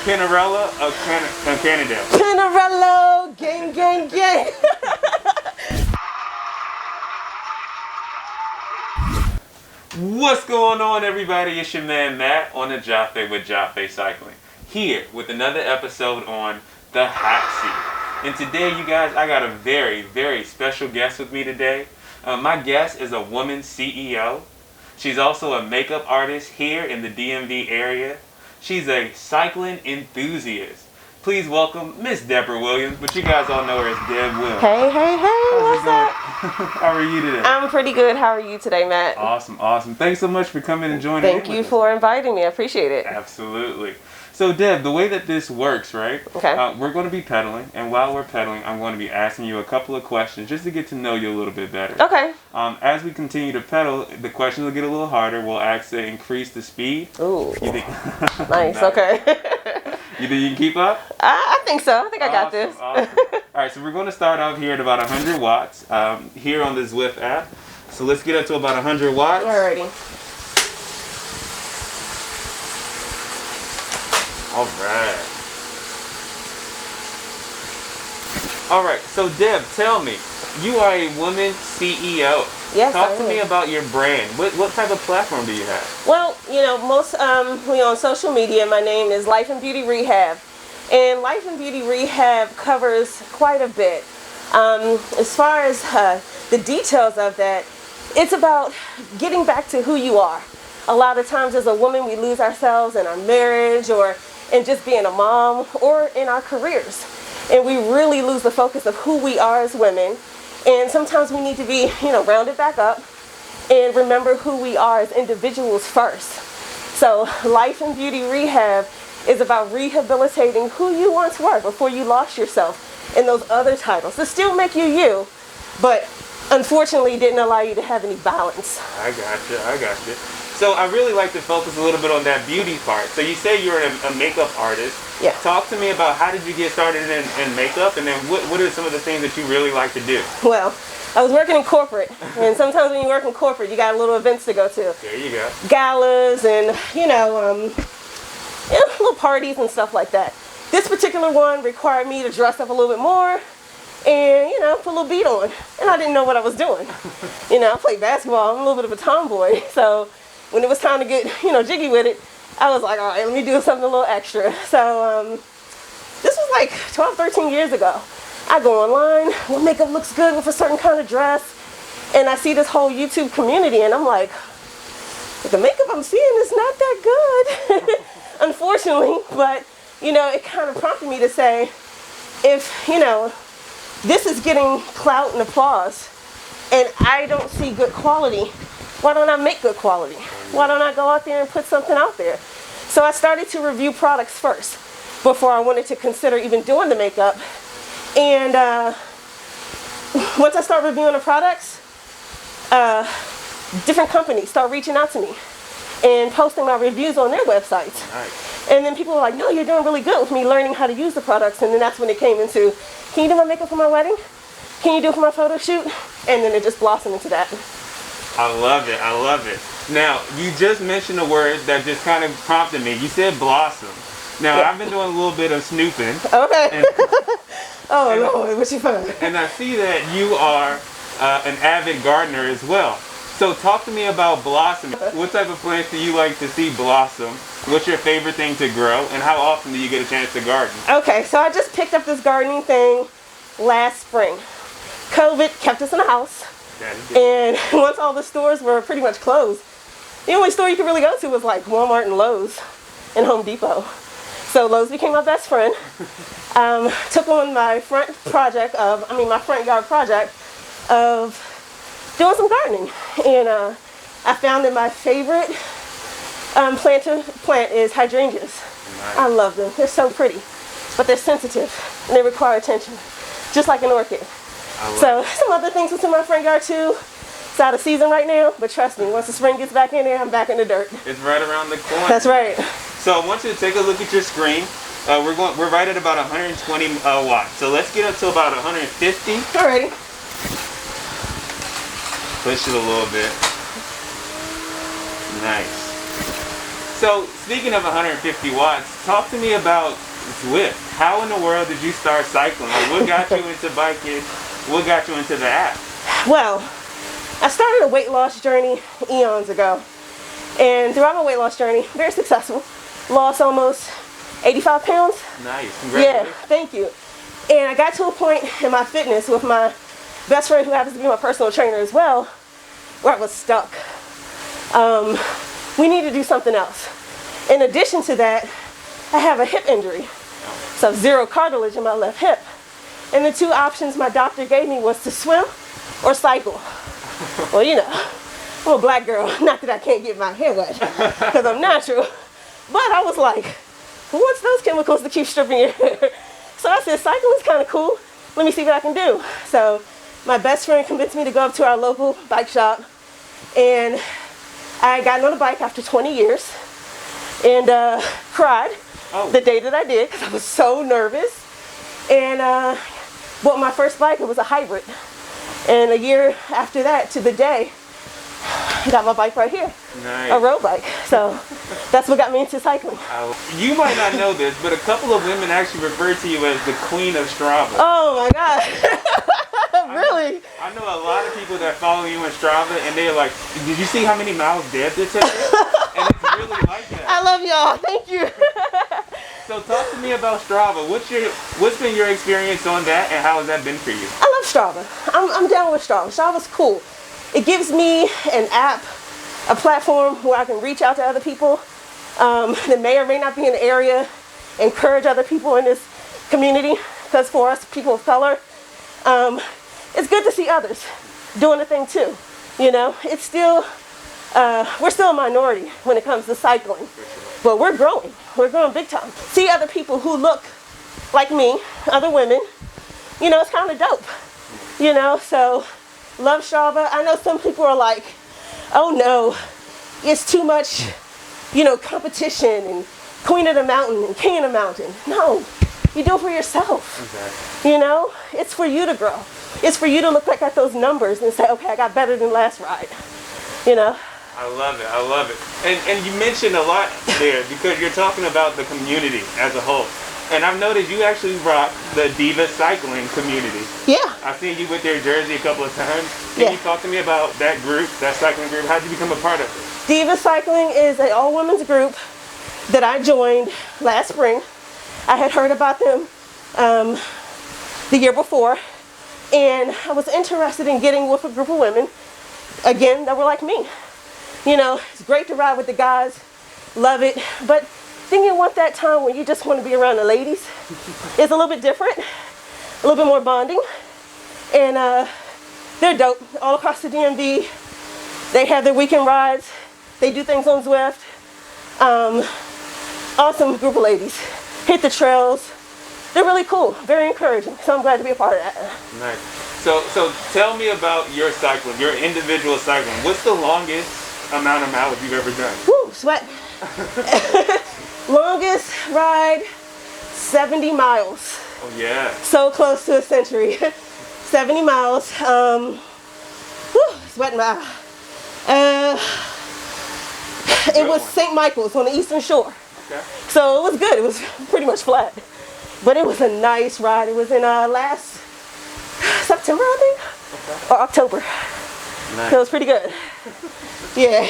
Pinarella of Cannondale. Pinarello, gang, gang, gang. What's going on, everybody? It's your man Matt on the Jaffe with Jaffe Cycling, here with another episode on the Hot Seat. And today, you guys, I got a very, very special guest with me today. My guest is a woman CEO. She's also a makeup artist here in the DMV area. She's a cycling enthusiast. Please welcome Miss Deborah Williams, but you guys all know her as Deb Williams. Hey, hey, hey, what's up? How are you today? I'm pretty good. How are you today, Matt? Awesome, awesome. Thanks so much for coming and joining Thank you for inviting me. I appreciate it. Absolutely. So, Deb, the way that this works, right? Okay. We're going to be pedaling, and while we're pedaling, I'm going to be asking you a couple of questions just to get to know you a little bit better. Okay. As we continue to pedal, the questions will get a little harder. We'll ask to increase the speed. Ooh. You think? Nice. Okay. You think you can keep up? I think so. I think I got this. Awesome. All right, so we're going to start out here at about 100 watts here on the Zwift app. So let's get up to about 100 watts. Alrighty. All right, so Deb, tell me, you are a woman CEO. Yes, Talk to me about your brand. What type of platform do you have? Well, you know, most on social media, my name is Life and Beauty Rehab. And Life and Beauty Rehab covers quite a bit. As far as the details of that, it's about getting back to who you are. A lot of times as a woman, we lose ourselves in our marriage or in just being a mom or in our careers. And we really lose the focus of who we are as women. And sometimes we need to be, rounded back up and remember who we are as individuals first. So Life and Beauty Rehab is about rehabilitating who you once were before you lost yourself in those other titles to still make you you, but unfortunately didn't allow you to have any balance. I got you. So I really like to focus a little bit on that beauty part. So you say you're a makeup artist. Yeah. Talk to me about how did you get started in makeup, and then what are some of the things that you really like to do? Well, I was working in corporate, and sometimes when you work in corporate, you got little events to go to. There you go. Galas and, little parties and stuff like that. This particular one required me to dress up a little bit more and, put a little beat on. And I didn't know what I was doing. I played basketball. I'm a little bit of a tomboy. So when it was time to get, jiggy with it, I was like, all right, let me do something a little extra. So this was like 12, 13 years ago. I go online, what makeup looks good with a certain kind of dress, and I see this whole YouTube community, and I'm like, the makeup I'm seeing is not that good, unfortunately. But, it kind of prompted me to say, if, this is getting clout and applause, and I don't see good quality, why don't I make good quality? Why don't I go out there and put something out there? So I started to review products first before I wanted to consider even doing the makeup. And once I start reviewing the products, different companies start reaching out to me and posting my reviews on their websites. Nice. And then people were like, no, you're doing really good with me learning how to use the products. And then that's when it came into, can you do my makeup for my wedding? Can you do it for my photo shoot? And then it just blossomed into that. I love it. Now, you just mentioned a word that just kind of prompted me. You said blossom. Now, yeah. I've been doing a little bit of snooping. Okay. Oh, Lord, what you find? And I see that you are an avid gardener as well. So talk to me about blossoming. What type of plants do you like to see blossom? What's your favorite thing to grow? And how often do you get a chance to garden? Okay, so I just picked up this gardening thing last spring. COVID kept us in the house. And once all the stores were pretty much closed, the only store you could really go to was like Walmart and Lowe's and Home Depot. So Lowe's became my best friend. Took on my front yard project of doing some gardening. And I found that my favorite plant is hydrangeas. Nice. I love them. They're so pretty, but they're sensitive and they require attention, just like an orchid. So some other things within my front yard too. It's out of season right now, but trust me, once the spring gets back in there, I'm back in the dirt. It's right around the corner. That's right. So I want you to take a look at your screen. We're right at about 120 watts. So let's get up to about 150. Alrighty. Push it a little bit. Nice. So speaking of 150 watts, talk to me about Zwift. How in the world did you start cycling? Like, what got you into biking? What got you into the app? Well, I started a weight loss journey eons ago. And throughout my weight loss journey, very successful. Lost almost 85 pounds. Nice. Congratulations. Yeah, thank you. And I got to a point in my fitness with my best friend, who happens to be my personal trainer as well, where I was stuck. We need to do something else. In addition to that, I have a hip injury. So I have zero cartilage in my left hip. And the two options my doctor gave me was to swim or cycle. Well, you know, I'm a black girl. Not that I can't get my hair wet, because I'm natural. But I was like, who wants those chemicals to keep stripping your hair? So I said, cycling's kind of cool. Let me see what I can do. So my best friend convinced me to go up to our local bike shop. And I got on a bike after 20 years and cried the day that I did, because I was so nervous. And bought my first bike. It was a hybrid. And a year after that, to the day, I got my bike right here. Nice. A road bike. So that's what got me into cycling. You might not know this, but a couple of women actually refer to you as the queen of Strava. Oh my God. Really? I know a lot of people that follow you on Strava, and they're like, did you see how many miles Deb did today? And it's really like that. I love y'all. Thank you. So talk to me about Strava. What's been your experience on that, and how has that been for you? I love Strava. I'm down with Strava. Strava's cool. It gives me an app, a platform where I can reach out to other people that may or may not be in the area, encourage other people in this community, because for us people of color, it's good to see others doing the thing too. You know, it's still, we're still a minority when it comes to cycling, but we're growing. We're growing big time. See other people who look like me, other women, you know, it's kind of dope. You know, so love Strava. I know some people are like, oh no, it's too much, you know, competition and queen of the mountain and king of the mountain. No, you do it for yourself. Exactly. You know, it's for you to grow. It's for you to look back at those numbers and say, okay, I got better than last ride. You know? I love it. I love it. And you mentioned a lot there, because you're talking about the community as a whole. And I've noticed you actually rock the Diva cycling community. Yeah. I've seen you with their jersey a couple of times. Can you talk to me about that group, that cycling group? How did you become a part of it? Diva Cycling is an all-women's group that I joined last spring. I had heard about them the year before, and I was interested in getting with a group of women, again, that were like me. You know, it's great to ride with the guys, love it, but then you want that time when you just want to be around the ladies. It's a little bit different, a little bit more bonding, and they're dope all across the DMV. They have their weekend rides. They do things on Zwift. Awesome group of ladies. Hit the trails. They're really cool, very encouraging. So I'm glad to be a part of that. Nice. So tell me about your cycling, your individual cycling. What's the longest amount of miles you've ever done? Woo, sweat. Longest ride, 70 miles. Oh yeah. So close to a century. 70 miles. Sweating my it was St. Michael's on the Eastern Shore. Okay. So it was good. It was pretty much flat. But it was a nice ride. It was in last September, I think, or October. Nice. So it was pretty good. Yeah.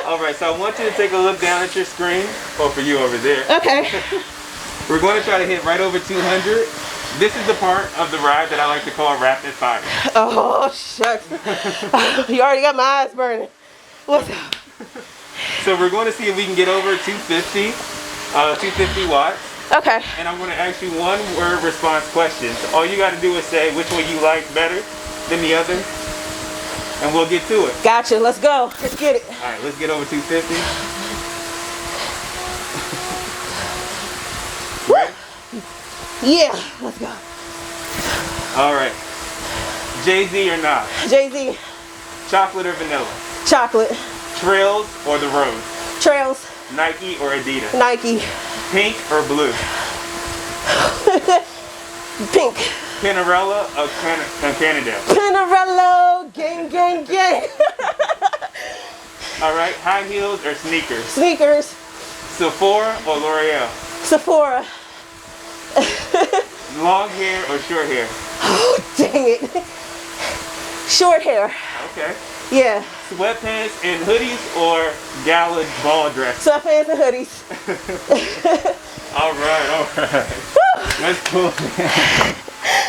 All right, so I want you to take a look down at your screen, or for you over there. Okay. We're going to try to hit right over 200. This is the part of the ride that I like to call rapid fire. Oh, shucks. You already got my eyes burning. What's up? So we're going to see if we can get over 250 watts. Okay. And I'm going to ask you one word response questions. All you got to do is say which one you like better than the other, and we'll get to it. Gotcha. Let's go. Let's get it. All right, let's get over 250. Ready? Yeah. Let's go. All right. Jay-Z or Nas? Jay-Z. Chocolate or vanilla? Chocolate. Trails or the road? Trails. Nike or Adidas? Nike. Pink or blue? Pink. Pinarello or Cannondale? Pinarello. Gang, gang, gang. All right. High heels or sneakers? Sneakers. Sephora or L'Oreal? Sephora. Long hair or short hair? Oh, dang it. Short hair. Okay. Yeah. Sweatpants and hoodies or gala ball dress? Sweatpants and hoodies. All right. That's cool.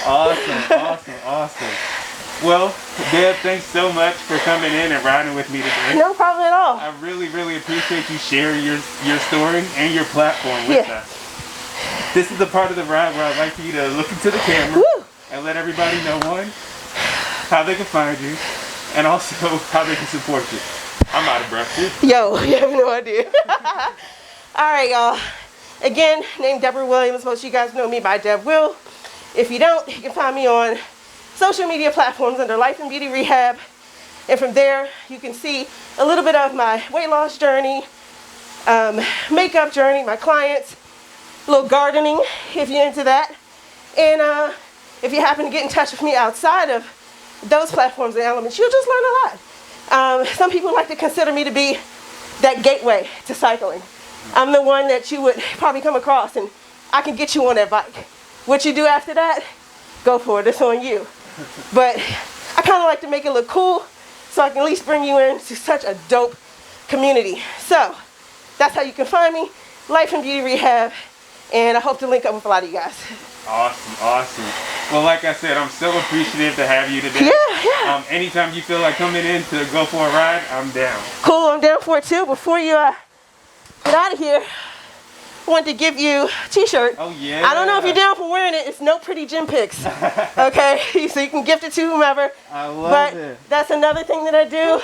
Awesome. Well, Deb, thanks so much for coming in and riding with me today. No problem at all. I really appreciate you sharing your story and your platform with us. This is the part of the ride where I'd like for you to look into the camera and let everybody know, one, how they can find you, and also how they can support you. I'm out of breath too. Yo, you have no idea. All right, y'all. Again, named Deborah Williams. Most of you guys know me by Deb Will. If you don't, you can find me on social media platforms under Life and Beauty Rehab. And from there, you can see a little bit of my weight loss journey, makeup journey, my clients, a little gardening if you're into that. And if you happen to get in touch with me outside of those platforms and elements, you'll just learn a lot. Some people like to consider me to be that gateway to cycling. I'm the one that you would probably come across, and I can get you on that bike. What you do after that, go for it. It's on you. But I kind of like to make it look cool so I can at least bring you into such a dope community. So that's how you can find me, Life and Beauty Rehab, and I hope to link up with a lot of you guys. Awesome. Well, like I said, I'm so appreciative to have you today. Yeah. Anytime you feel like coming in to go for a ride, I'm down. Cool, I'm down for it too. Before you get out of here, I want to give you a t-shirt. Oh, yeah. I don't know if you're down for wearing it. It's no pretty gym pics. Okay? So you can gift it to whomever. I love it. But that's another thing that I do.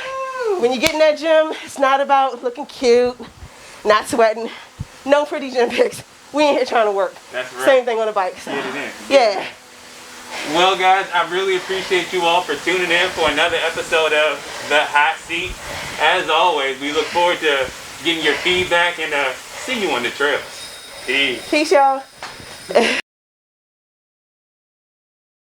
When you get in that gym, it's not about looking cute, not sweating. No pretty gym pics. We ain't here trying to work. That's right. Same thing on the bike. So. Get it in. Yeah. Well, guys, I really appreciate you all for tuning in for another episode of The Hot Seat. As always, we look forward to getting your feedback and see you on the trails. Peace. Peace, y'all.